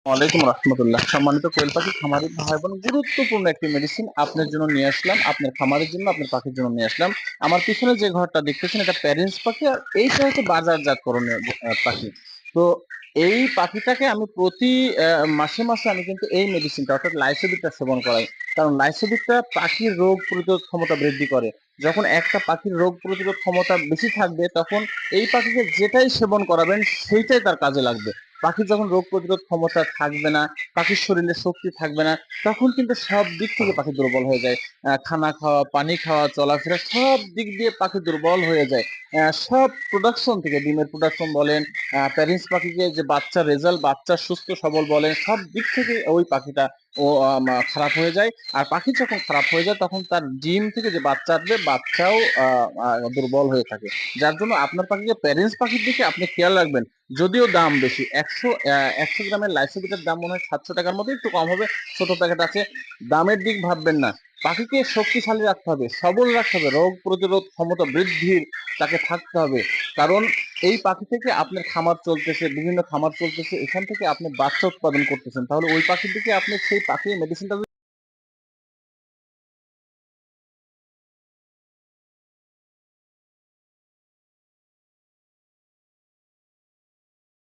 ওয়ালাইকুম রহমতুল্লাহ। সম্মানিত কোয়েল পাখি খামারি ভাই বোন, গুরুত্বপূর্ণ একটি মেডিসিন আপনার জন্য নিয়ে আসলাম, আপনার খামারের জন্য, আপনার পাখির জন্য নিয়ে আসলাম। আমার পিছনে যে ঘরটা দেখতেছেন এটা প্যারেন্টস পাখি, আর এইটা হচ্ছে বাজারজাতকরণের পাখি। তো এই পাখিটাকে আমি প্রতি মাসে মাসে আমি কিন্তু এই মেডিসিনটা অর্থাৎ লাইসোবিটটা সেবন করাই। কারণ লাইসোবিটটা পাখির রোগ প্রতিরোধ ক্ষমতা বৃদ্ধি করে। যখন একটা পাখির রোগ প্রতিরোধ ক্ষমতা বেশি থাকবে, তখন এই পাখিকে যেটাই সেবন করাবেন সেইটাই তার কাজে লাগবে। পাখির যখন রোগ প্রতিরোধ ক্ষমতা থাকবে না, পাখির শরীরে শক্তি থাকবে না, তখন কিন্তু সব দিক থেকে পাখি দুর্বল হয়ে যায়। খানা খাওয়া, পানি খাওয়া, চলাফেরা সব দিক দিয়ে পাখি দুর্বল হয়ে যায়। সব প্রোডাকশন থেকে, ডিমের প্রোডাকশন বলেন, প্যারেন্টস পাখিকে যে বাচ্চার রেজাল্ট, বাচ্চা সুস্থ সবল বলেন, সব দিক থেকে ওই পাখিটা ও খারাপ হয়ে যায়। আর পাখি যখন খারাপ হয়ে যায় তখন তার ডিম থেকে যে বাচ্চা আসবে, বাচ্চাও দুর্বল হয়ে থাকে। যার জন্য আপনার পাখিকে, প্যারেন্টস পাখির দিকে আপনি খেয়াল রাখবেন। যদিও দাম বেশি, 100 গ্রামের লাইসোবিটার দাম মনে হয় 700 টাকার মতো, একটু কম হবে, ছোট প্যাকেট আছে। দামের দিক ভাববেন না, পাখিকে শক্তিশালী রাখতে হবে, সবল রাখতে হবে, রোগ প্রতিরোধ ক্ষমতা বৃদ্ধির তাকে থাকতে হবে। কারণ এই পাখি থেকে আপনার খামার চলতেছে, বিভিন্ন খামার চলতেছে, এখান থেকে আপনি বাচ্চা উৎপাদন করতেছেন, তাহলে ওই পাখির দিকে আপনি সেই পাখির মেডিসিনটা